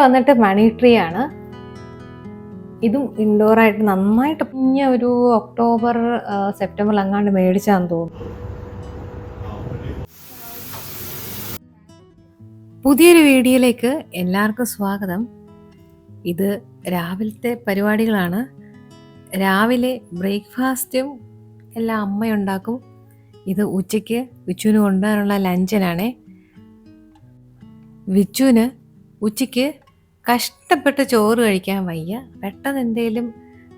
വന്നിട്ട് മണി ട്രീ ആണ്. ഇതും ഇൻഡോർ ആയിട്ട് നന്നായിട്ട് പിഞ്ഞ ഒരു ഒക്ടോബർ സെപ്റ്റംബറിൽ അങ്ങാണ്ട് മേടിച്ചാന്ന് തോന്നുന്നു. പുതിയൊരു വീഡിയോയിലേക്ക് എല്ലാവർക്കും സ്വാഗതം. ഇത് രാവിലത്തെ പരിപാടികളാണ്. രാവിലെ ബ്രേക്ക്ഫാസ്റ്റും എല്ലാം അമ്മയുണ്ടാക്കും. ഇത് ഉച്ചയ്ക്ക് വിച്ചുവിന് കൊണ്ടുവരാനുള്ള ലഞ്ചിനാണേ. വിച്ചുവിന് ഉച്ചയ്ക്ക് കഷ്ടപ്പെട്ട് ചോറ് കഴിക്കാൻ വയ്യ. പെട്ടെന്ന് എന്തെങ്കിലും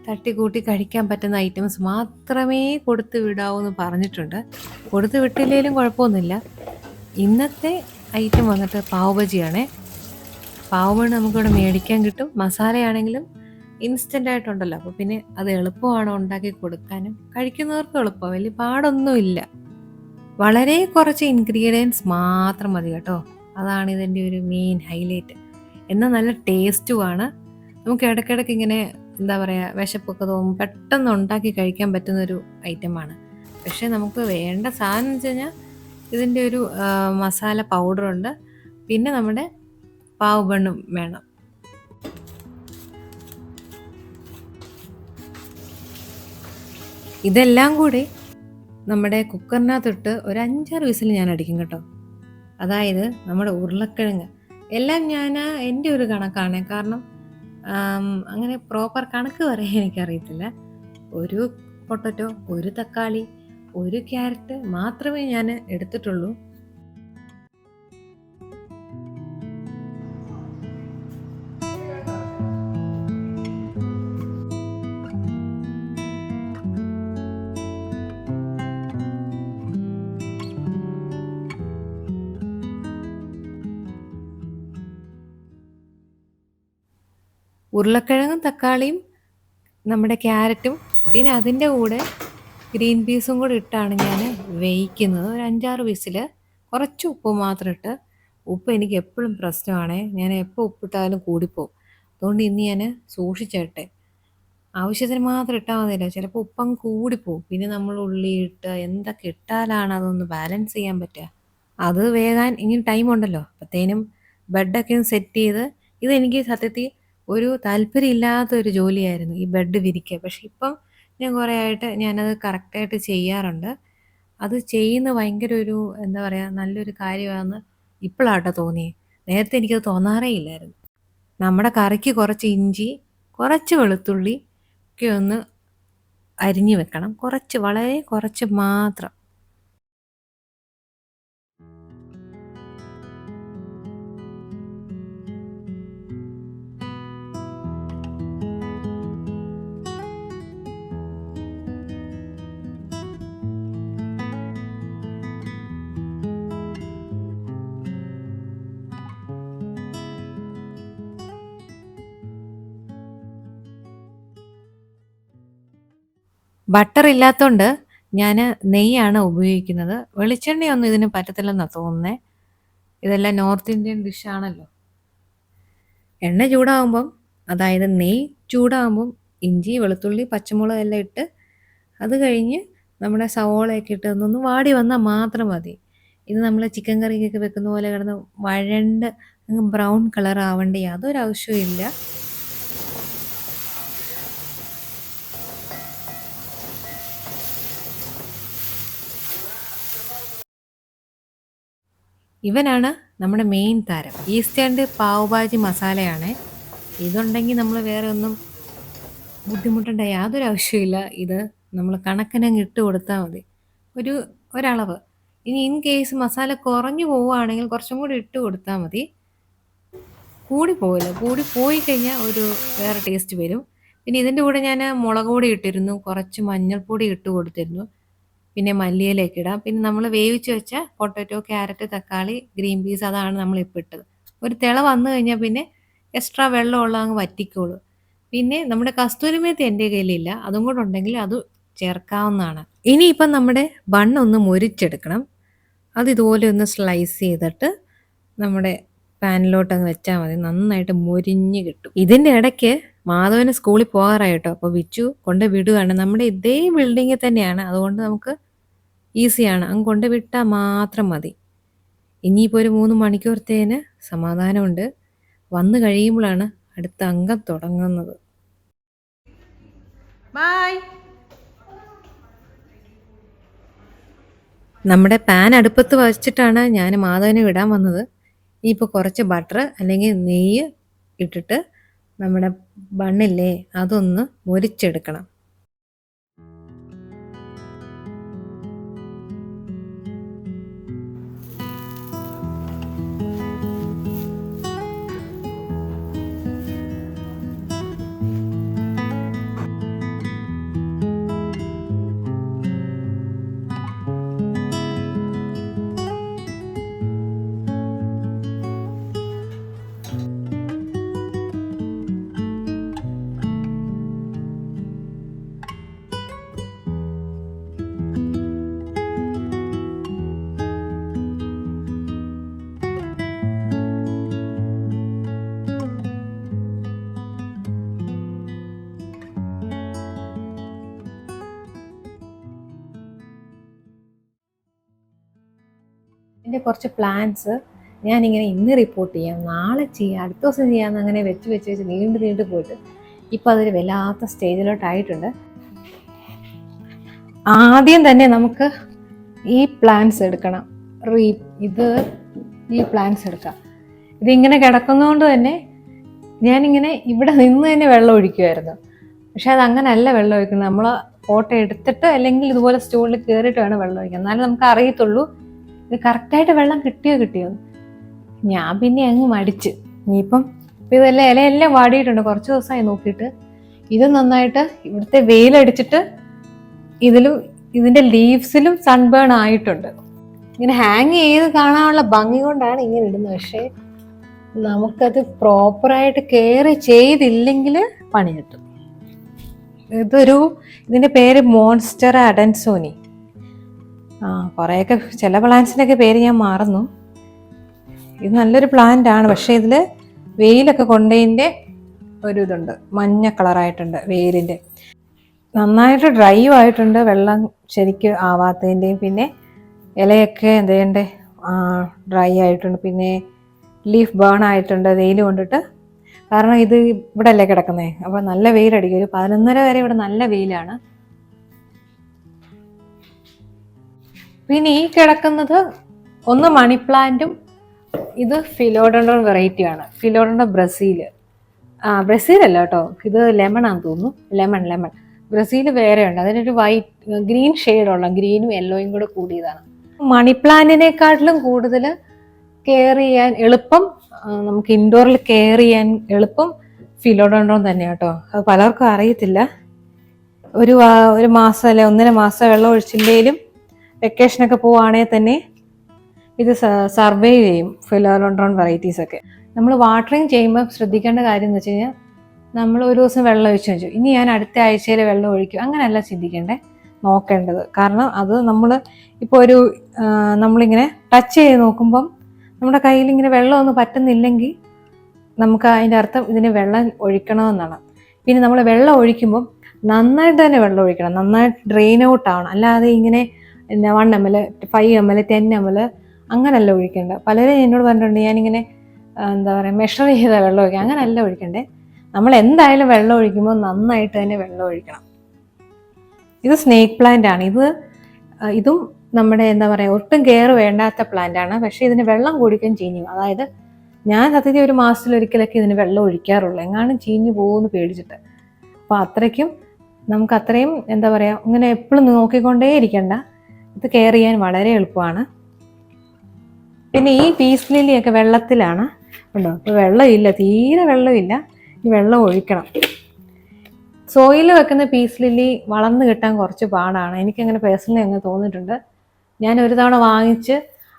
തട്ടിക്കൂട്ടി കഴിക്കാൻ പറ്റുന്ന ഐറ്റംസ് മാത്രമേ കൊടുത്തു വിടാവൂ എന്ന് പറഞ്ഞിട്ടുണ്ട്. കൊടുത്തു വിട്ടില്ലെങ്കിലും കുഴപ്പമൊന്നുമില്ല. ഇന്നത്തെ ഐറ്റം വന്നിട്ട് പാവ് ബജിയാണേ. പാവ് ബജി നമുക്കിവിടെ മേടിക്കാൻ കിട്ടും. മസാലയാണെങ്കിലും ഇൻസ്റ്റൻ്റ് ആയിട്ടുണ്ടല്ലോ, അപ്പോൾ പിന്നെ അത് എളുപ്പമാണ് ഉണ്ടാക്കി കൊടുക്കാനും കഴിക്കുന്നവർക്കും എളുപ്പമാണ്. വലിയ പാടൊന്നുമില്ല. വളരെ കുറച്ച് ഇൻഗ്രീഡിയൻസ് മാത്രം മതി കേട്ടോ. അതാണ് ഇതിൻ്റെ ഒരു മെയിൻ ഹൈലൈറ്റ്. എന്നാൽ നല്ല ടേസ്റ്റുമാണ്. നമുക്ക് ഇടയ്ക്കിടയ്ക്ക് ഇങ്ങനെ എന്താ പറയുക, വിശപ്പൊക്കെ തോന്നും, പെട്ടെന്ന് ഉണ്ടാക്കി കഴിക്കാൻ പറ്റുന്നൊരു ഐറ്റമാണ്. പക്ഷേ നമുക്ക് വേണ്ട സാധനം എന്ന് വെച്ച് കഴിഞ്ഞാൽ ഇതിൻ്റെ ഒരു മസാല പൗഡറുണ്ട്, പിന്നെ നമ്മുടെ പാവ് ബണ്ണും വേണം. ഇതെല്ലാം കൂടി നമ്മുടെ കുക്കറിനകത്തിട്ട് ഒരു 5-6 വിസിൽ ഞാൻ അടിക്കും കേട്ടോ. അതായത് നമ്മുടെ ഉരുളക്കിഴങ്ങ് എല്ലാം ഞാൻ എൻ്റെ ഒരു കണക്കാണ്, കാരണം അങ്ങനെ പ്രോപ്പർ കണക്ക് പറയാൻ എനിക്കറിയത്തില്ല. ഒരു പൊട്ടറ്റോ, ഒരു തക്കാളി, ഒരു ക്യാരറ്റ് മാത്രമേ ഞാൻ എടുത്തിട്ടുള്ളൂ. ഉരുളക്കിഴങ്ങും തക്കാളിയും നമ്മുടെ ക്യാരറ്റും പിന്നെ അതിൻ്റെ കൂടെ ഗ്രീൻ പീസും കൂടി ഇട്ടാണ് ഞാൻ വേവിക്കുന്നത്. ഒരു 5-6 വിസിൽ. കുറച്ച് ഉപ്പ് മാത്രം ഇട്ട്. ഉപ്പ് എനിക്ക് എപ്പോഴും പ്രശ്നമാണ്. ഞാൻ എപ്പോൾ ഉപ്പിട്ടാലും കൂടിപ്പോവും. അതുകൊണ്ട് ഇന്ന് ഞാൻ സൂക്ഷിച്ചിട്ടെ. ആവശ്യത്തിന് മാത്രം ഇട്ടാൽ മതിയല്ലോ, ചിലപ്പോൾ ഉപ്പങ്ങ് കൂടിപ്പോവും. പിന്നെ നമ്മൾ ഉള്ളി ഇട്ട് എന്തൊക്കെ ഇട്ടാലാണ് അതൊന്ന് ബാലൻസ് ചെയ്യാൻ പറ്റുക. അത് വേകാൻ ഇനി ടൈം ഉണ്ടല്ലോ. അപ്പോഴത്തേനും ബെഡൊക്കെ ഒന്ന് സെറ്റ് ചെയ്ത്. ഇതെനിക്ക് സത്യത്തിൽ ഒരു താല്പര്യമില്ലാത്തൊരു ജോലിയായിരുന്നു ഈ ബെഡ് വിരിക്കുക. പക്ഷെ ഇപ്പം ഞാൻ കുറേ ആയിട്ട് ഞാനത് കറക്റ്റായിട്ട് ചെയ്യാറുണ്ട്. അത് ചെയ്യുന്ന ഭയങ്കര ഒരു എന്താ പറയുക, നല്ലൊരു കാര്യമാണെന്ന് ഇപ്പോഴാട്ടോ തോന്നിയേ. നേരത്തെ എനിക്കത് തോന്നാറേ ഇല്ലായിരുന്നു. നമ്മുടെ കറിക്ക് കുറച്ച് ഇഞ്ചി, കുറച്ച് വെളുത്തുള്ളി ഒക്കെ ഒന്ന് അരിഞ്ഞു വെക്കണം. കുറച്ച്, വളരെ കുറച്ച് മാത്രം. ബട്ടർ ഇല്ലാത്തതുകൊണ്ട് ഞാൻ നെയ്യാണ് ഉപയോഗിക്കുന്നത്. വെളിച്ചെണ്ണയൊന്നും ഇതിന് പറ്റത്തില്ലെന്നാണ് തോന്നുന്നത്. ഇതെല്ലാം നോർത്ത് ഇന്ത്യൻ ഡിഷാണല്ലോ. എണ്ണ ചൂടാകുമ്പം, അതായത് നെയ്യ് ചൂടാകുമ്പം ഇഞ്ചി, വെളുത്തുള്ളി, പച്ചമുളക് എല്ലാം ഇട്ട്, അത് കഴിഞ്ഞ് നമ്മുടെ സവോളയൊക്കെ ഇട്ട് ഒന്നൊന്ന് വാടി വന്നാൽ മാത്രം മതി. ഇത് നമ്മൾ ചിക്കൻ കറിക്കൊക്കെ വെക്കുന്ന പോലെ കിടന്ന് വഴണ്ട് ബ്രൗൺ കളർ ആവേണ്ട യാതൊരു ആവശ്യവും ഇല്ല. ഇവനാണ് നമ്മുടെ മെയിൻ താരം. ഈസ്റ്റേൺ പാവ് ഭാജി മസാലയാണ്. ഇതുണ്ടെങ്കിൽ നമ്മൾ വേറെ ഒന്നും ബുദ്ധിമുട്ടേണ്ട യാതൊരു ആവശ്യമില്ല. ഇത് നമ്മൾ കണക്കിനങ്ങ് ഇട്ട് കൊടുത്താൽ മതി, ഒരളവ്. ഇനി ഇൻ കേസ് മസാല കുറഞ്ഞു പോവുകയാണെങ്കിൽ കുറച്ചും കൂടി ഇട്ട് കൊടുത്താൽ മതി. കൂടി പോവില്ല. കൂടി പോയി കഴിഞ്ഞാൽ ഒരു വേറെ ടേസ്റ്റ് വരും. പിന്നെ ഇതിൻ്റെ കൂടെ ഞാൻ മുളക് പൊടി ഇട്ടിരുന്നു, കുറച്ച് മഞ്ഞൾപ്പൊടി ഇട്ട് കൊടുത്തിരുന്നു, പിന്നെ മല്ലിയിലേക്ക് ഇടാം. പിന്നെ നമ്മൾ വേവിച്ച് വെച്ച പൊട്ടറ്റോ, ക്യാരറ്റ്, തക്കാളി, ഗ്രീൻ പീസ്, അതാണ് നമ്മളിപ്പോൾ ഇട്ടത്. ഒരു തിള വന്നു കഴിഞ്ഞാൽ പിന്നെ എക്സ്ട്രാ വെള്ളമുള്ള അങ്ങ് വറ്റിക്കോളൂ. പിന്നെ നമ്മുടെ കസ്തൂരി മേത്തി എൻ്റെ കയ്യിലില്ല, അതും കൂടെ ഉണ്ടെങ്കിൽ അത് ചേർക്കാവുന്നതാണ്. ഇനിയിപ്പം നമ്മുടെ ബണ്ണൊന്ന് മൊരിച്ചെടുക്കണം. അത് ഇതുപോലെ ഒന്ന് സ്ലൈസ് ചെയ്തിട്ട് നമ്മുടെ പാനിലോട്ട് അങ്ങ് വെച്ചാൽ മതി. നന്നായിട്ട് മൊരിഞ്ഞ് കിട്ടും. ഇതിൻ്റെ ഇടയ്ക്ക് മാധവന് സ്കൂളിൽ പോകാറായിട്ടോ. അപ്പോൾ വിച്ചു കൊണ്ട് വിടുകയാണ്. നമ്മുടെ ഇതേ ബിൽഡിങ്ങിൽ തന്നെയാണ്, അതുകൊണ്ട് നമുക്ക് ഈസിയാണ്. അങ്ങ് കൊണ്ട് വിട്ടാൽ മാത്രം മതി. ഇനിയിപ്പോൾ ഒരു 3 മണിക്കൂറത്തേന് സമാധാനമുണ്ട്. വന്നു കഴിയുമ്പോഴാണ് അടുത്ത അംഗം തുടങ്ങുന്നത്. ബൈ. നമ്മുടെ പാൻ അടുപ്പത്ത് വച്ചിട്ടാണ് ഞാൻ മാധവന് വിടാൻ വന്നത്. ഇപ്പോൾ കുറച്ച് ബട്ടർ അല്ലെങ്കിൽ നെയ്യ് ഇട്ടിട്ട് നമ്മുടെ ബണ്ണില്ലേ അതൊന്ന് മൊരിച്ചെടുക്കണം. എൻ്റെ കുറച്ച് പ്ലാൻസ് ഞാനിങ്ങനെ ഇന്ന് റിപ്പോർട്ട് ചെയ്യാം, നാളെ ചെയ്യാം, അടുത്ത ദിവസം ചെയ്യാമെന്ന് അങ്ങനെ വെച്ച് നീണ്ടു പോയിട്ട് ഇപ്പോൾ അതൊരു വല്ലാത്ത സ്റ്റേജിലോട്ടായിട്ടുണ്ട്. ആദ്യം തന്നെ നമുക്ക് ഈ പ്ലാൻസ് എടുക്കണം. ഈ പ്ലാൻസ് എടുക്കാം. ഇതിങ്ങനെ കിടക്കുന്നതുകൊണ്ട് തന്നെ ഞാനിങ്ങനെ ഇവിടെ നിന്ന് തന്നെ വെള്ളം ഒഴിക്കുമായിരുന്നു. പക്ഷെ അതങ്ങനല്ല വെള്ളം ഒഴിക്കുന്നത്. നമ്മൾ ഫോട്ടോ എടുത്തിട്ട് അല്ലെങ്കിൽ ഇതുപോലെ സ്റ്റൂളിൽ കയറിയിട്ട് വേണം വെള്ളം ഒഴിക്കാൻ. എന്നാലും നമുക്ക് അറിയത്തുള്ളൂ ഇത് കറക്റ്റായിട്ട് വെള്ളം കിട്ടിയോ. ഞാൻ പിന്നെ അങ്ങ് മടിച്ച്. ഇനിയിപ്പം ഇതെല്ലാം ഇലയെല്ലാം വാടിയിട്ടുണ്ട്, കുറച്ച് ദിവസമായി നോക്കിയിട്ട്. ഇത് നന്നായിട്ട് ഇവിടുത്തെ വെയിലടിച്ചിട്ട് ഇതിൻ്റെ ലീവ്സിലും സൺബേൺ ആയിട്ടുണ്ട്. ഇങ്ങനെ ഹാങ് ചെയ്ത് കാണാനുള്ള ഭംഗി കൊണ്ടാണ് ഇങ്ങനെ ഇടുന്നത്. പക്ഷേ നമുക്കത് പ്രോപ്പറായിട്ട് കെയർ ചെയ്തില്ലെങ്കിൽ പണി കിട്ടും. ഇതിൻ്റെ പേര് മോൺസ്റ്റർ അഡൻസോനി. കുറേയൊക്കെ ചില പ്ലാന്റ്സിൻ്റെയൊക്കെ പേര് ഞാൻ മറന്നു. ഇത് നല്ലൊരു പ്ലാന്റ് ആണ്. പക്ഷേ ഇതിൽ വെയിലൊക്കെ കൊണ്ടതിൻ്റെ ഇതുണ്ട്, മഞ്ഞ കളറായിട്ടുണ്ട് വേരിൻ്റെ. നന്നായിട്ട് ഡ്രൈ ആയിട്ടുണ്ട്, വെള്ളം ശരിക്ക് ആവാത്തതിൻ്റെയും. പിന്നെ ഇലയൊക്കെ എന്തേണ്ടേ ഡ്രൈ ആയിട്ടുണ്ട്. പിന്നെ ലീഫ് ബേൺ ആയിട്ടുണ്ട് വെയിൽ കൊണ്ടിട്ട്. കാരണം ഇത് ഇവിടെ അല്ലേ കിടക്കുന്നേ, അപ്പോൾ നല്ല വെയിലടിക്കും. ഒരു 11:30 വരെ ഇവിടെ നല്ല വെയിലാണ്. പിന്നെ ഈ കിടക്കുന്നത് ഒന്ന് മണി പ്ലാന്റും, ഇത് ഫിലോഡൻഡ്രോൺ വെറൈറ്റിയാണ്. ഫിലോഡൻഡ്രോൺ ബ്രസീലല്ല കേട്ടോ, ഇത് ലെമണാന്ന് തോന്നുന്നു. ലെമൺ ബ്രസീൽ വേറെ ഉണ്ട്. അതിനൊരു ഗ്രീൻ ഷെയ്ഡുള്ള, ഗ്രീനും യെല്ലോയും കൂടെ കൂടിയതാണ്. മണി പ്ലാന്റിനെക്കാട്ടിലും കൂടുതൽ കെയർ ചെയ്യാൻ എളുപ്പം, നമുക്ക് ഇൻഡോറിൽ കെയർ ചെയ്യാൻ എളുപ്പം ഫിലോഡൻഡ്രോൺ തന്നെയാണ് കേട്ടോ. അത് പലർക്കും അറിയത്തില്ല. ഒരു മാസം അല്ലെ 1.5 മാസം വെള്ളം ഒഴിച്ചില്ലെങ്കിലും വെക്കേഷനൊക്കെ പോവുകയാണെങ്കിൽ തന്നെ ഇത് സർവൈവ് ചെയ്യും ഫിലോഡൻഡ്രോൺ വെറൈറ്റീസൊക്കെ. നമ്മൾ വാട്ടറിങ് ചെയ്യുമ്പോൾ ശ്രദ്ധിക്കേണ്ട കാര്യം എന്ന് വെച്ച് കഴിഞ്ഞാൽ, നമ്മൾ ഒരു ദിവസം വെള്ളം ഒഴിച്ചു വെച്ചു, ഇനി ഞാൻ അടുത്ത ആഴ്ചയിൽ വെള്ളം ഒഴിക്കും, അങ്ങനെയല്ല നോക്കേണ്ടത്. കാരണം അത് ഇപ്പോൾ നമ്മളിങ്ങനെ ടച്ച് ചെയ്ത് നോക്കുമ്പം നമ്മുടെ കയ്യിൽ ഇങ്ങനെ വെള്ളമൊന്നും പറ്റുന്നില്ലെങ്കിൽ നമുക്ക് അതിൻ്റെ അർത്ഥം ഇതിന് വെള്ളം ഒഴിക്കണമെന്നാണ്. പിന്നെ നമ്മൾ വെള്ളം ഒഴിക്കുമ്പം നന്നായിട്ട് തന്നെ വെള്ളം ഒഴിക്കണം, നന്നായിട്ട് ഡ്രെയിൻ ഔട്ട് ആവണം. അല്ലാതെ ഇങ്ങനെ 1 ml 5 ml 10 ml അങ്ങനല്ല ഒഴിക്കേണ്ടത്. പലരും എന്നോട് പറഞ്ഞിട്ടുണ്ട് ഞാനിങ്ങനെ മെഷർ ചെയ്ത വെള്ളം ഒഴിക്കുക, അങ്ങനെയല്ല ഒഴിക്കണ്ടേ. നമ്മൾ എന്തായാലും വെള്ളം ഒഴിക്കുമ്പോൾ നന്നായിട്ട് തന്നെ വെള്ളം ഒഴിക്കണം. ഇത് സ്നേക്ക് പ്ലാന്റ് ആണ്. ഇതും നമ്മുടെ ഒട്ടും കെയർ വേണ്ടാത്ത പ്ലാന്റ് ആണ്. പക്ഷേ ഇതിന് വെള്ളം കുടിക്കാൻ ചീഞ്ഞു. അതായത് ഞാൻ സത്യത്തിൽ ഒരു മാസത്തിലൊരിക്കലൊക്കെ ഇതിന് വെള്ളം ഒഴിക്കാറുള്ളൂ, എങ്ങാനും ചീഞ്ഞു പോകുമെന്ന് പേടിച്ചിട്ട്. അപ്പോൾ നമുക്ക് അത്രയും ഇങ്ങനെ എപ്പോഴും നോക്കിക്കൊണ്ടേ ഇരിക്കണ്ട. ഇത് കെയർ ചെയ്യാൻ വളരെ എളുപ്പമാണ്. പിന്നെ ഈ പീസ് ലില്ലിയൊക്കെ വെള്ളത്തിലാണ് ഉണ്ടോ. ഇപ്പോൾ വെള്ളമില്ല, തീരെ വെള്ളമില്ല. ഈ വെള്ളം ഒഴിക്കണം. സോയിൽ വെക്കുന്ന പീസ് ലില്ലി വളർന്നു കിട്ടാൻ കുറച്ച് പാടാണ്. എനിക്കങ്ങനെ പേഴ്സണലി അങ്ങ് തോന്നിയിട്ടുണ്ട്. ഞാൻ ഒരു തവണ വാങ്ങിച്ച്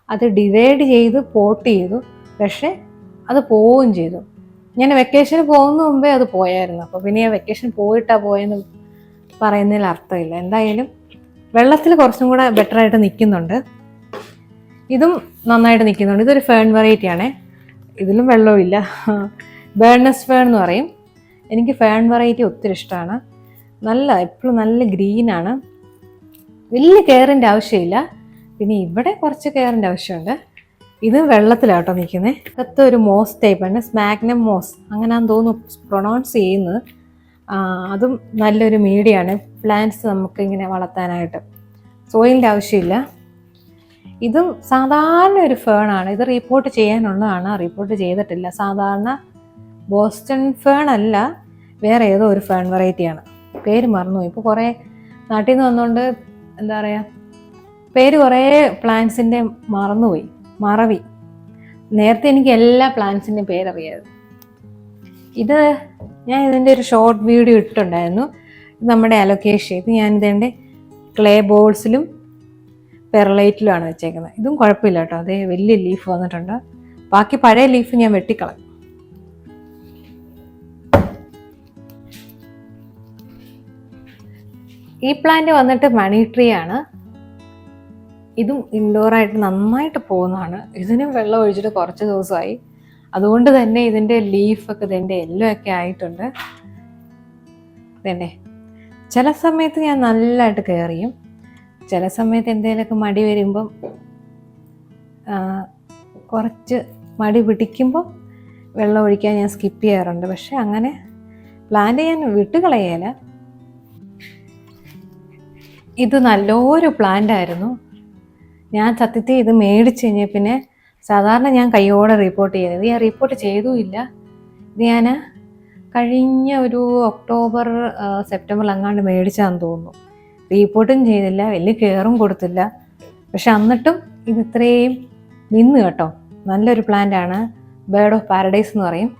അത് ഡിവൈഡ് ചെയ്ത് പോട്ട് ചെയ്തു, പക്ഷേ അത് പോവുകയും ചെയ്തു. ഞാൻ വെക്കേഷന് പോകുന്ന മുമ്പേ അത് പോയായിരുന്നു. അപ്പോൾ പിന്നെ വെക്കേഷൻ പോയെന്ന് പറയുന്നതിൽ അർത്ഥമില്ല. എന്തായാലും വെള്ളത്തിൽ കുറച്ചും കൂടെ ബെറ്ററായിട്ട് നിൽക്കുന്നുണ്ട്. ഇതും നന്നായിട്ട് നിൽക്കുന്നുണ്ട്. ഇതൊരു ഫേൺ വെറൈറ്റി ആണേ. ഇതിലും വെള്ളമില്ല. ബേർണസ് ഫേൺ എന്ന് പറയും. എനിക്ക് ഫേൺ വെറൈറ്റി ഒത്തിരി ഇഷ്ടമാണ്. എപ്പോഴും നല്ല ഗ്രീനാണ്. വലിയ കെയറിൻ്റെ ആവശ്യമില്ല. പിന്നെ ഇവിടെ കുറച്ച് കെയറിൻ്റെ ആവശ്യമുണ്ട്. ഇത് വെള്ളത്തിലാട്ടോ നിൽക്കുന്നത്. അകത്ത് ഒരു മോസ് ടൈപ്പാണ്, സ്മാഗ്നം മോസ് അങ്ങനെയാന്ന് തോന്നുന്നു പ്രൊണൗൺസ് ചെയ്യുന്നത്. അതും നല്ലൊരു മീഡിയമാണ് പ്ലാന്റ്സ് നമുക്ക് ഇങ്ങനെ വളർത്താനായിട്ട്. സോയിലിൻ്റെ ആവശ്യമില്ല. ഇതും സാധാരണ ഒരു ഫേണാണ്. ഇത് റിപ്പോർട്ട് ചെയ്യാനുള്ളതാണ്, റിപ്പോർട്ട് ചെയ്തിട്ടില്ല. സാധാരണ ബോസ്റ്റൺ ഫേൺ അല്ല, വേറെ ഏതോ ഒരു ഫേൺ വെറൈറ്റിയാണ്. പേര് മറന്നുപോയി. ഇപ്പോൾ കുറേ നാട്ടിൽ നിന്ന് വന്നുകൊണ്ട് എന്താ പറയുക, പേര് കുറേ പ്ലാന്റ്സിൻ്റെ മറവി. നേരത്തെ എനിക്ക് എല്ലാ പ്ലാന്റ്സിൻ്റെയും പേരറിയാതെ. ഇത് ഞാൻ ഇതിൻ്റെ ഒരു ഷോർട്ട് വീഡിയോ ഇട്ടിട്ടുണ്ടായിരുന്നു. ഇത് നമ്മുടെ അലൊക്കേഷ്യ. ഇത് ഞാനിതിൻ്റെ ക്ലേ ബോൾസിലും പെർലൈറ്റിലുമാണ് വെച്ചേക്കുന്നത്. ഇതും കുഴപ്പമില്ല കേട്ടോ, അതേ വലിയ ലീഫ് വന്നിട്ടുണ്ട്. ബാക്കി പഴയ ലീഫ് ഞാൻ വെട്ടിക്കളഞ്ഞു. ഈ പ്ലാന്റ് വന്നിട്ട് മണി ട്രീ ആണ്. ഇതും ഇൻഡോറായിട്ട് നന്നായിട്ട് പോകുന്നതാണ്. ഇതിനും വെള്ളം ഒഴിച്ചിട്ട് കുറച്ച് ദിവസമായി. അതുകൊണ്ട് തന്നെ ഇതിൻ്റെ ലീഫൊക്കെ ഇതിൻ്റെ യെല്ലോ ഒക്കെ ആയിട്ടുണ്ട്. ഇതന്നെ ചില സമയത്ത് ഞാൻ നല്ലതായിട്ട് കെയർ ചെയ്യും. ചില സമയത്ത് എന്തെങ്കിലുമൊക്കെ മടി വരുമ്പം, കുറച്ച് മടി പിടിക്കുമ്പം വെള്ളം ഒഴിക്കാൻ ഞാൻ സ്കിപ്പ് ചെയ്യാറുണ്ട്. പക്ഷെ അങ്ങനെ പ്ലാന്റ് ഞാൻ വിട്ടുകളയല. ഇത് നല്ലൊരു പ്ലാന്റ് ആയിരുന്നു. ഞാൻ സത്യത്തിൽ ഇത് മേടിച്ച് കഴിഞ്ഞാൽ പിന്നെ സാധാരണ ഞാൻ കൈയോടെ റിപ്പോർട്ട് ചെയ്യുന്നത്. ഞാൻ റിപ്പോർട്ട് ചെയ്തുമില്ല. ഇത് ഞാൻ കഴിഞ്ഞ ഒരു ഒക്ടോബർ സെപ്റ്റംബറിൽ അങ്ങാണ്ട് മേടിച്ചാന്ന് തോന്നുന്നു. റിപ്പോർട്ടും ചെയ്തില്ല, വലിയ കെയറും കൊടുത്തില്ല. പക്ഷെ എന്നിട്ടും ഇത് ഇത്രയും നിന്ന് കേട്ടോ. നല്ലൊരു പ്ലാന്റ് ആണ്, ബേർഡ് ഓഫ് പാരഡൈസ് എന്ന് പറയും.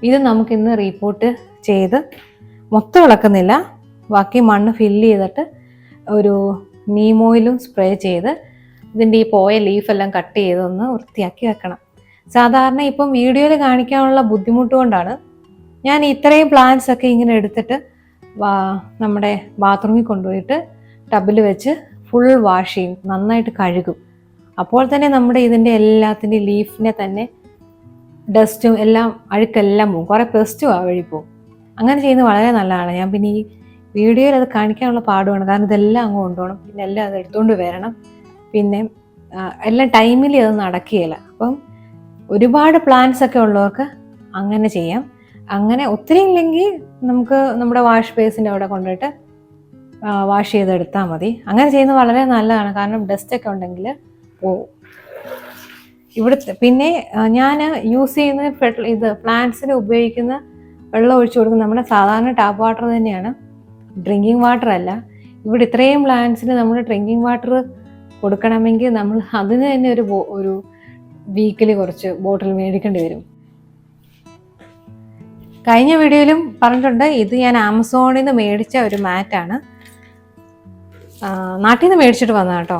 ഇത് നമുക്കിന്ന് റിപ്പോർട്ട് ചെയ്ത് മൊത്തം ഇളക്കുന്നില്ല, ബാക്കി മണ്ണ് ഫില്ല് ചെയ്തിട്ട് ഒരു നീം ഓയിലും സ്പ്രേ ചെയ്ത് ഇതിൻ്റെ ഈ പോയ ലീഫെല്ലാം കട്ട് ചെയ്തൊന്ന് വൃത്തിയാക്കി വെക്കണം. സാധാരണ ഇപ്പം വീഡിയോയിൽ കാണിക്കാനുള്ള ബുദ്ധിമുട്ട് കൊണ്ടാണ് ഞാൻ ഇത്രയും പ്ലാന്റ്സ് ഒക്കെ ഇങ്ങനെ എടുത്തിട്ട് നമ്മുടെ ബാത്റൂമിൽ കൊണ്ടുപോയിട്ട് ടബിൽ വെച്ച് ഫുൾ വാഷ് ചെയ്യും, നന്നായിട്ട് കഴുകും. അപ്പോൾ തന്നെ നമ്മുടെ ഇതിൻ്റെ എല്ലാത്തിൻ്റെയും ലീഫിനെ തന്നെ ഡസ്റ്റും എല്ലാം അഴുക്കെല്ലാം പോകും, കുറേ പെസ്റ്റും ആ വഴി പോകും. അങ്ങനെ ചെയ്യുന്നത് വളരെ നല്ലതാണ്. ഞാൻ പിന്നെ ഈ വീഡിയോയിൽ അത് കാണിക്കാനുള്ള പാടുമാണ്, കാരണം ഇതെല്ലാം അങ്ങ് കൊണ്ടുപോകണം, പിന്നെ എല്ലാം അത് എടുത്തുകൊണ്ട് വരണം, പിന്നെ എല്ലാം ടൈമിൽ അത് നടക്കുകയില്ല. അപ്പം ഒരുപാട് പ്ലാന്റ്സ് ഒക്കെ ഉള്ളവർക്ക് അങ്ങനെ ചെയ്യാം. അങ്ങനെ ഒത്തിരി ഇല്ലെങ്കിൽ നമുക്ക് നമ്മുടെ വാഷ് ബേസിൻ്റെ അവിടെ കൊണ്ടുപോയിട്ട് വാഷ് ചെയ്തെടുത്താൽ മതി. അങ്ങനെ ചെയ്യുന്നത് വളരെ നല്ലതാണ്, കാരണം ഡസ്റ്റൊക്കെ ഉണ്ടെങ്കിൽ പോവും. ഇവിടുത്തെ പിന്നെ ഞാൻ യൂസ് ചെയ്യുന്ന ഇത് പ്ലാന്റ്സിന് ഉപയോഗിക്കുന്ന വെള്ളം ഒഴിച്ചു കൊടുക്കുന്ന നമ്മുടെ സാധാരണ ടാപ്പ് വാട്ടർ തന്നെയാണ്, ഡ്രിങ്കിങ് വാട്ടർ അല്ല. ഇവിടെ ഇത്രയും പ്ലാന്റ്സിന് നമ്മൾ ഡ്രിങ്കിങ് വാട്ടർ കൊടുക്കണമെങ്കിൽ നമ്മൾ അതിന് തന്നെ ഒരു വീക്കിൽ കുറച്ച് ബോട്ടിൽ മേടിക്കേണ്ടി വരും. കഴിഞ്ഞ വീഡിയോയിലും പറഞ്ഞിട്ടുണ്ട്, ഇത് ഞാൻ ആമസോണിൽ നിന്ന് മേടിച്ച ഒരു മാറ്റാണ്. നാട്ടിൽ നിന്ന് മേടിച്ചിട്ട് വന്നതാണ് കേട്ടോ.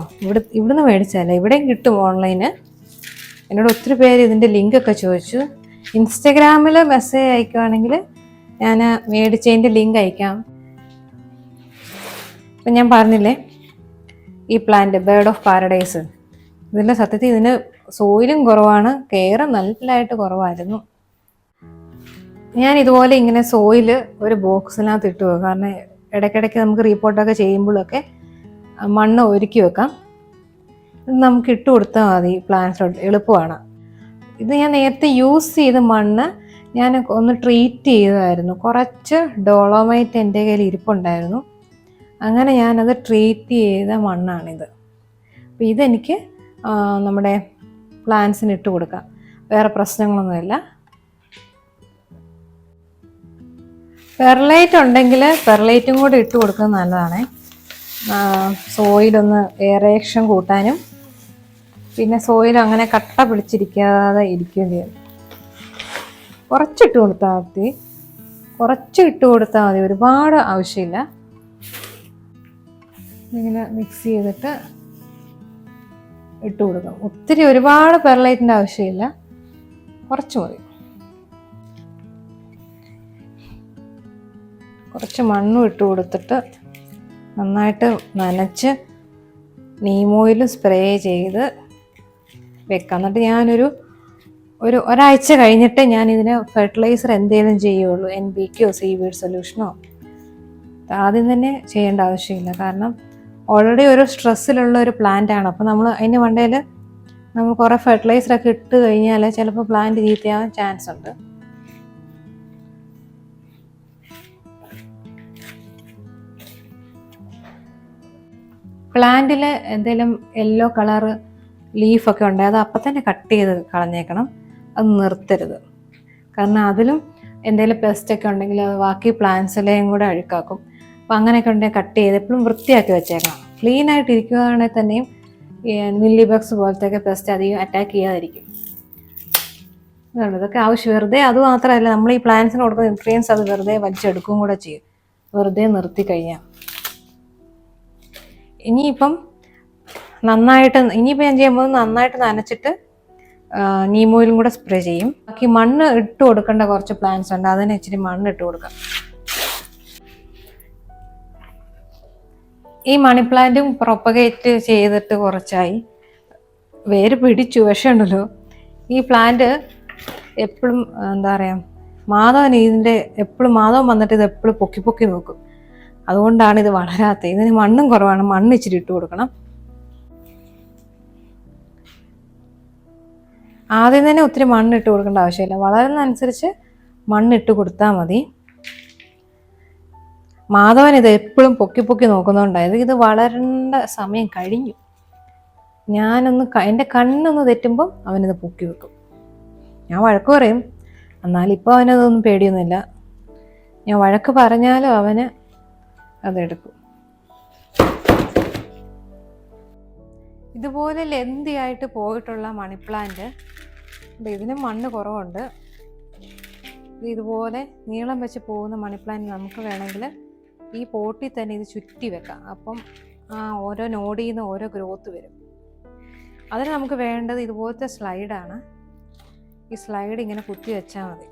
ഇവിടുന്ന് മേടിച്ചതല്ല, ഇവിടെയും കിട്ടും ഓൺലൈന്. എന്നോട് ഒത്തിരി പേര് ഇതിൻ്റെ ലിങ്കൊക്കെ ചോദിച്ചു. ഇൻസ്റ്റഗ്രാമിൽ മെസ്സേജ് അയക്കുകയാണെങ്കിൽ ഞാൻ മേടിച്ചതിൻ്റെ ലിങ്ക് അയക്കാം. ഇപ്പം ഞാൻ പറഞ്ഞില്ലേ ഈ പ്ലാന്റ് ബേർഡ് ഓഫ് പാരഡൈസ്, ഇതിൻ്റെ സത്യത്തിൽ ഇതിന് സോയിലും കുറവാണ്, കെയറും നല്ലതായിട്ട് കുറവായിരുന്നു. ഞാൻ ഇതുപോലെ ഇങ്ങനെ സോയില് ഒരു ബോക്സിനകത്ത് ഇട്ട് വെക്കും, കാരണം ഇടയ്ക്കിടയ്ക്ക് നമുക്ക് റീപ്പോർട്ടൊക്കെ ചെയ്യുമ്പോഴൊക്കെ മണ്ണ് ഒരുക്കി വെക്കാം. ഇത് നമുക്ക് ഇട്ട് കൊടുത്താൽ മതി, പ്ലാന്റ്സിലോട്ട് എളുപ്പമാണ്. ഇത് ഞാൻ നേരത്തെ യൂസ് ചെയ്ത മണ്ണ് ഞാൻ ഒന്ന് ട്രീറ്റ് ചെയ്തതായിരുന്നു. കുറച്ച് ഡോളോമൈറ്റ് എൻ്റെ കയ്യിൽ ഇരിപ്പുണ്ടായിരുന്നു, അങ്ങനെ ഞാനത് ട്രീറ്റ് ചെയ്ത മണ്ണാണിത്. അപ്പോൾ ഇതെനിക്ക് നമ്മുടെ പ്ലാന്റ്സിന് ഇട്ട് കൊടുക്കാം, വേറെ പ്രശ്നങ്ങളൊന്നുമില്ല. പെർലൈറ്റ് ഉണ്ടെങ്കിൽ പെർലൈറ്റും കൂടെ ഇട്ട് കൊടുക്കുന്നത് നല്ലതാണ്. സോയിലൊന്ന് എയറേഷൻ കൂട്ടാനും പിന്നെ സോയിൽ അങ്ങനെ കട്ട പിടിച്ചിരിക്കാതെ ഇരിക്കുകയും ചെയ്യും. കുറച്ചിട്ട് കൊടുത്താൽ മതി, ഒരുപാട് ആവശ്യമില്ല. ഇങ്ങനെ മിക്സ് ചെയ്തിട്ട് ഇട്ട് കൊടുക്കാം. ഒരുപാട് പെർലൈറ്റിൻ്റെ ആവശ്യമില്ല, കുറച്ച് മതി. കുറച്ച് മണ്ണും ഇട്ട് കൊടുത്തിട്ട് നന്നായിട്ട് നനച്ച് നീം ഓയിലും സ്പ്രേ ചെയ്ത് വെക്കാം. എന്നിട്ട് ഞാനൊരു ഒരാഴ്ച കഴിഞ്ഞിട്ട് ഞാൻ ഇതിന് ഫെർട്ടിലൈസർ എന്തെങ്കിലും ചെയ്യുള്ളൂ, NPKയോ സീവീഡ് സൊല്യൂഷനോ. ആദ്യം തന്നെ ചെയ്യേണ്ട ആവശ്യമില്ല, കാരണം ഓൾറെഡി ഒരു സ്ട്രെസ്സിലുള്ള ഒരു പ്ലാന്റ് ആണ്. അപ്പോൾ നമ്മൾ അതിന് മണ്ടയിൽ നമ്മൾ കുറേ ഫെർട്ടിലൈസറൊക്കെ ഇട്ട് കഴിഞ്ഞാൽ ചിലപ്പോൾ പ്ലാന്റ് ചീത്തയാവാൻ ചാൻസ് ഉണ്ട്. പ്ലാന്റിൽ എന്തെങ്കിലും യെല്ലോ കളറ് ലീഫൊക്കെ ഉണ്ട്, അത് അപ്പം തന്നെ കട്ട് ചെയ്ത് കളഞ്ഞേക്കണം. അത് നിർത്തരുത്. കാരണം അതിലും എന്തെങ്കിലും പെസ്റ്റൊക്കെ ഉണ്ടെങ്കിൽ അത് ബാക്കി പ്ലാന്റ്സിലെയും കൂടെ അഴുക്കാക്കും. അപ്പോൾ അങ്ങനെയൊക്കെ ഉണ്ടെങ്കിൽ കട്ട് ചെയ്ത് എപ്പോഴും വൃത്തിയാക്കി വെച്ചേക്കണം. ക്ലീൻ ആയിട്ട് ഇരിക്കുകയാണെങ്കിൽ തന്നെയും മില്ലി ബഗ്സ് പോലത്തെയൊക്കെ പെസ്റ്റ് അധികം അറ്റാക്ക് ചെയ്യാതിരിക്കും. ഇതാണ് ഇതൊക്കെ ആവശ്യം. വെറുതെ അത് മാത്രമല്ല, നമ്മൾ ഈ പ്ലാന്റ്സിന് കൊടുക്കുന്ന ന്യൂട്രിയൻസ് അത് വെറുതെ വലിച്ചെടുക്കുകയും കൂടെ ചെയ്യും വെറുതെ നിർത്തി കഴിഞ്ഞാൽ. ഇനിയിപ്പം ഞാൻ ചെയ്യുമ്പോൾ നന്നായിട്ട് നനച്ചിട്ട് നീം ഓയിലും കൂടെ സ്പ്രേ ചെയ്യും. ബാക്കി മണ്ണ് ഇട്ട് കൊടുക്കേണ്ട കുറച്ച് പ്ലാന്റ്സ് ഉണ്ട്, അതിന് ഇച്ചിരി മണ്ണ് ഇട്ട് കൊടുക്കാം. ഈ മണി പ്ലാന്റും പ്രൊപ്പഗേറ്റ് ചെയ്തിട്ട് കുറച്ചായി, വേര് പിടിച്ചു. പക്ഷേ ഉണ്ടല്ലോ, ഈ പ്ലാന്റ് എപ്പോഴും എന്താ പറയുക, മാധവൻ വന്നിട്ട് ഇത് എപ്പോഴും പൊക്കി പൊക്കി നോക്കും. അതുകൊണ്ടാണ് ഇത് വളരാത്തത്. ഇതിന് മണ്ണും കുറവാണ്, മണ്ണ് ഇച്ചിരി ഇട്ട് കൊടുക്കണം. ആദ്യം തന്നെ ഒത്തിരി മണ്ണിട്ട് കൊടുക്കേണ്ട ആവശ്യമില്ല, വളരുന്നതനുസരിച്ച് മണ്ണിട്ട് കൊടുത്താൽ മതി. മാധവൻ ഇത് എപ്പോഴും പൊക്കി പൊക്കി നോക്കുന്നതുകൊണ്ടായത്. ഇത് വളരേണ്ട സമയം കഴിഞ്ഞു. എൻ്റെ കണ്ണൊന്ന് തെറ്റുമ്പോൾ അവനിത് പൊക്കി വെക്കും. ഞാൻ വഴക്ക് പറയും, എന്നാലും ഇപ്പോൾ അവനതൊന്നും പേടിയൊന്നുമില്ല. ഞാൻ വഴക്ക് പറഞ്ഞാലും അവന് അതെടുക്കും. ഇതുപോലെ ലെന്തി ആയിട്ട് പോയിട്ടുള്ള മണി പ്ലാന്റ്, ഇതിന് മണ്ണ് കുറവുണ്ട്. ഇതുപോലെ നീളം വെച്ച് പോകുന്ന മണി പ്ലാന്റ് നമുക്ക് വേണമെങ്കിൽ ഈ പോട്ടിൽ തന്നെ ഇത് ചുറ്റി വെക്കാം. അപ്പം ഓരോ നോഡിൽ നിന്ന് ഓരോ ഗ്രോത്ത് വരും. അതിന് നമുക്ക് വേണ്ടത് ഇതുപോലത്തെ സ്ലൈഡാണ്. ഈ സ്ലൈഡ് ഇങ്ങനെ കുത്തി വെച്ചാൽ മതി.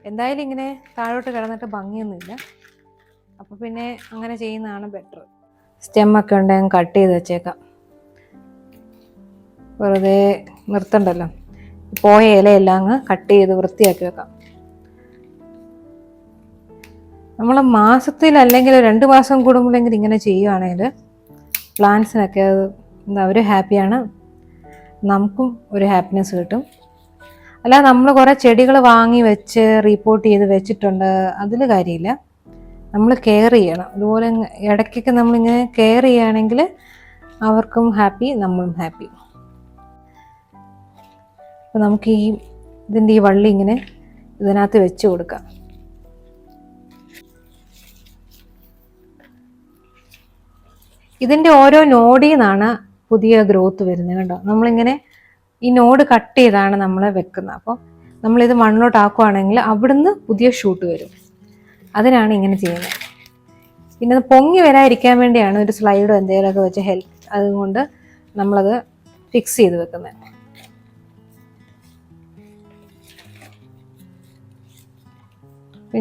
എന്തായാലും ഇങ്ങനെ താഴോട്ട് കിടന്നിട്ട് ഭംഗിയൊന്നുമില്ല, അപ്പോൾ പിന്നെ അങ്ങനെ ചെയ്യുന്നതാണ് ബെറ്റർ. സ്റ്റെമ്മൊക്കെ ഉണ്ടെങ്കിൽ കട്ട് ചെയ്ത് വെച്ചേക്കാം, വെറുതെ നിർത്തണ്ടല്ലോ. പോയ ഇലയെല്ലാം അങ്ങ് കട്ട് ചെയ്ത് വൃത്തിയാക്കി വെക്കാം. നമ്മൾ മാസത്തിൽ അല്ലെങ്കിൽ 2 മാസം കൂടുമ്പോഴെങ്കിലും ഇങ്ങനെ ചെയ്യുകയാണെങ്കിൽ പ്ലാന്റ്സിനൊക്കെ അത് അവർ ഹാപ്പിയാണ്, നമുക്കും ഒരു ഹാപ്പിനെസ് കിട്ടും. അല്ല നമ്മൾ കുറേ ചെടികൾ വാങ്ങി വെച്ച് റീപോർട്ട് ചെയ്ത് വെച്ചിട്ടുണ്ട്, അതിൽ കാര്യമില്ല. നമ്മൾ കെയർ ചെയ്യണം. അതുപോലെ ഇടയ്ക്കൊക്കെ നമ്മളിങ്ങനെ കെയർ ചെയ്യുകയാണെങ്കിൽ അവർക്കും ഹാപ്പി, നമ്മളും ഹാപ്പി. അപ്പോൾ നമുക്ക് ഇതിൻ്റെ ഈ വള്ളി ഇങ്ങനെ ഇതിനകത്ത് വെച്ച് കൊടുക്കാം. ഇതിൻ്റെ ഓരോ നോഡിൽ നിന്നാണ് പുതിയ ഗ്രോത്ത് വരുന്നത്. കണ്ടോ, നമ്മളിങ്ങനെ ഈ നോഡ് കട്ട് ചെയ്താണ് നമ്മൾ വെക്കുന്നത്. അപ്പോൾ നമ്മളിത് മണ്ണിലോട്ടാക്കുകയാണെങ്കിൽ അവിടുന്ന് പുതിയ ഷൂട്ട് വരും. അതിനാണ് ഇങ്ങനെ ചെയ്യുന്നത്. പിന്നെ അത് പൊങ്ങി വരാതിരിക്കാൻ വേണ്ടിയാണ് ഒരു സ്ലൈഡോ എന്തെങ്കിലുമൊക്കെ വെച്ച് അതുകൊണ്ട് നമ്മളത് ഫിക്സ് ചെയ്ത് വെക്കുന്നത്.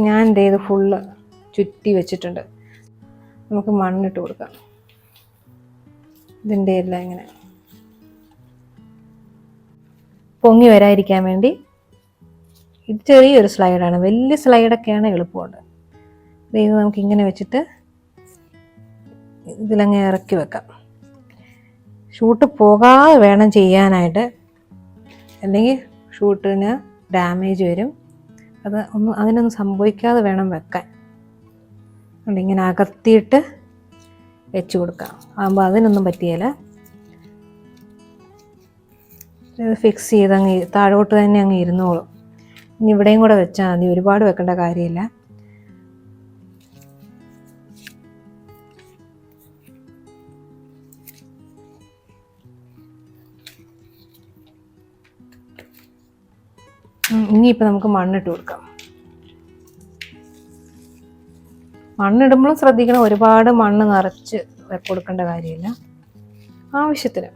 ഞാൻ എന്ത് ചെയ്ത് ഫുള്ള് ചുറ്റി വെച്ചിട്ടുണ്ട്. നമുക്ക് മണ്ണിട്ട് കൊടുക്കാം. ഇതിൻ്റെ എല്ലാം ഇങ്ങനെ പൊങ്ങി വരാതിരിക്കാൻ വേണ്ടി. ഇത് ചെറിയൊരു സ്ലൈഡാണ്, വലിയ സ്ലൈഡൊക്കെയാണ് എളുപ്പമുണ്ട്. ഇത് നമുക്ക് ഇങ്ങനെ വെച്ചിട്ട് ഇതിലങ്ങ് ഇറക്കി വെക്കാം. ഷൂട്ട് പോകാതെ വേണം ചെയ്യാനായിട്ട്, അല്ലെങ്കിൽ ഷൂട്ടിന് ഡാമേജ് വരും. അതിനൊന്നും സംഭവിക്കാതെ വേണം വെക്കാൻ. അതുകൊണ്ട് ഇങ്ങനെ അകത്തിയിട്ട് വെച്ച് കൊടുക്കാം. ആകുമ്പോൾ അതിനൊന്നും പറ്റിയല്ല. ഇത് ഫിക്സ് ചെയ്ത് അങ്ങ് താഴോട്ട് തന്നെ അങ്ങ് ഇരുന്നോളും. ഇനി ഇവിടെയും കൂടെ വെച്ചാൽ മതി, ഒരുപാട് വെക്കേണ്ട കാര്യമില്ല. ഇനിയിപ്പോൾ നമുക്ക് മണ്ണിട്ട് കൊടുക്കാം. മണ്ണിടുമ്പോഴും ശ്രദ്ധിക്കണം, ഒരുപാട് മണ്ണ് നിറച്ച് കൊടുക്കേണ്ട കാര്യമില്ല. ആവശ്യത്തിന്,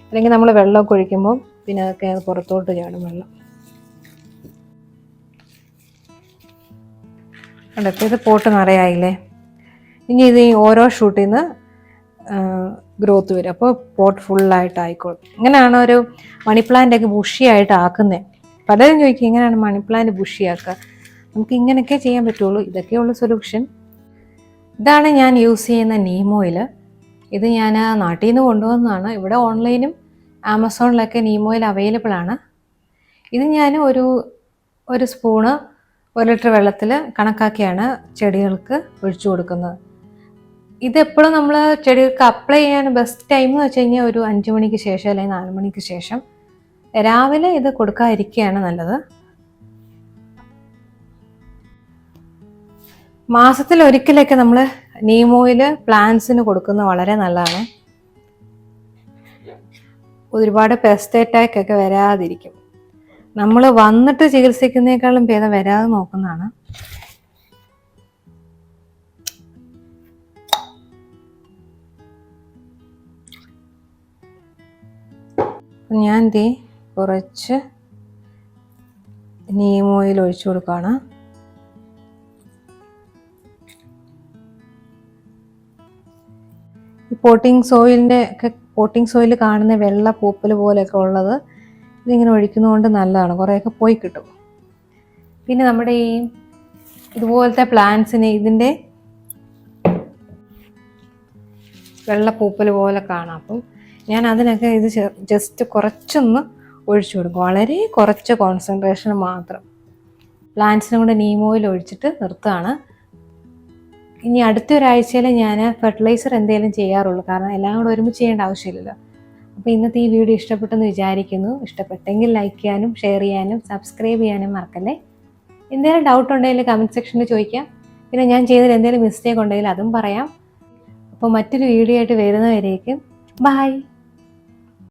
അല്ലെങ്കിൽ നമ്മൾ വെള്ളമൊക്കെ ഒഴിക്കുമ്പോൾ പിന്നെ അതൊക്കെ പുറത്തോട്ട് ചാടും വെള്ളം. കണ്ടപ്പോൾ ഇത് പോട്ട് നിറയായില്ലേ. ഇനി ഇത് ഓരോ ഷൂട്ടിൽ നിന്ന് ഗ്രോത്ത് വരും. അപ്പോൾ പോട്ട് ഫുള്ളായിട്ട് ആയിക്കോളും. ഇങ്ങനെയാണ് ഒരു മണി പ്ലാന്റൊക്കെ ബുഷിയായിട്ട് ആക്കുന്നത്. പലരും ചോദിക്കും എങ്ങനെയാണ് മണി പ്ലാന്റ് ബുഷിയാക്കുക. നമുക്ക് ഇങ്ങനെയൊക്കെ ചെയ്യാൻ പറ്റുള്ളൂ. ഇതൊക്കെയുള്ള സൊല്യൂഷൻ. ഇതാണ് ഞാൻ യൂസ് ചെയ്യുന്ന നീം ഓയിൽ. ഇത് ഞാൻ നാട്ടിൽ നിന്ന് കൊണ്ടുവന്നതാണ്. ഇവിടെ ഓൺലൈനും ആമസോണിലൊക്കെ നീം ഓയിൽ അവൈലബിൾ ആണ്. ഇത് ഞാൻ ഒരു സ്പൂണ് 1 ലിറ്റർ വെള്ളത്തിൽ കണക്കാക്കിയാണ് ചെടികൾക്ക് ഒഴിച്ചു കൊടുക്കുന്നത്. ഇതെപ്പോഴും നമ്മൾ ചെടികൾക്ക് അപ്ലൈ ചെയ്യാൻ ബെസ്റ്റ് ടൈം എന്ന് വെച്ച് കഴിഞ്ഞാൽ ഒരു 5 മണിക്ക് ശേഷം അല്ലെങ്കിൽ 4 മണിക്ക് ശേഷം. രാവിലെ ഇത് കൊടുക്കാതിരിക്കുകയാണ് നല്ലത്. മാസത്തിൽ ഒരിക്കലൊക്കെ നമ്മൾ നീം ഓയിൽ പ്ലാന്റ്സിന് കൊടുക്കുന്നത് വളരെ നല്ലതാണ്. ഒരുപാട് പെസ്റ്റ് അറ്റാക്ക് ഒക്കെ വരാതിരിക്കും. നമ്മൾ വന്നിട്ട് ചികിത്സിക്കുന്നേക്കാളും ഭേദം വരാതെ നോക്കുന്നതാണ്. ഞാൻ കുറച്ച് നീം ഓയിൽ ഒഴിച്ചു കൊടുക്കുകയാണ്. ഈ പോട്ടിംഗ് സോയിൽ കാണുന്ന വെള്ള പൂപ്പൽ പോലെയൊക്കെ ഉള്ളത് ഇതിങ്ങനെ ഒഴിക്കുന്നതുകൊണ്ട് നല്ലതാണ്, കുറേയൊക്കെ പോയി കിട്ടും. പിന്നെ നമ്മുടെ ഈ ഇതുപോലത്തെ പ്ലാന്റ്സിന് ഇതിൻ്റെ വെള്ള പൂപ്പൽ പോലെ കാണാം. അപ്പം ഞാൻ അതിനൊക്കെ ഇത് ജസ്റ്റ് കുറച്ചൊന്ന് ഒഴിച്ചു കൊടുക്കും, വളരെ കുറച്ച് കോൺസെൻട്രേഷൻ മാത്രം. പ്ലാന്റ്സിനും കൂടെ നീം ഓയിൽ ഒഴിച്ചിട്ട് നിർത്തുകയാണ്. ഇനി അടുത്തൊരാഴ്ചയിൽ ഞാൻ ഫെർട്ടിലൈസർ എന്തെങ്കിലും ചെയ്യാറുള്ളൂ, കാരണം എല്ലാം കൂടെ ഒരുമിച്ച് ചെയ്യേണ്ട ആവശ്യമില്ലല്ലോ. അപ്പോൾ ഇന്നത്തെ ഈ വീഡിയോ ഇഷ്ടപ്പെട്ടെന്ന് വിചാരിക്കുന്നു. ഇഷ്ടപ്പെട്ടെങ്കിൽ ലൈക്ക് ചെയ്യാനും ഷെയർ ചെയ്യാനും സബ്സ്ക്രൈബ് ചെയ്യാനും മറക്കല്ലേ. എന്തെങ്കിലും ഡൗട്ട് ഉണ്ടെങ്കിൽ കമൻറ്റ് സെക്ഷനിൽ ചോദിക്കാം. പിന്നെ ഞാൻ ചെയ്തതിൽ എന്തെങ്കിലും മിസ്റ്റേക്ക് ഉണ്ടെങ്കിൽ അതും പറയാം. അപ്പോൾ മറ്റൊരു വീഡിയോ ആയിട്ട് വരുന്നവരേക്കും ബൈ.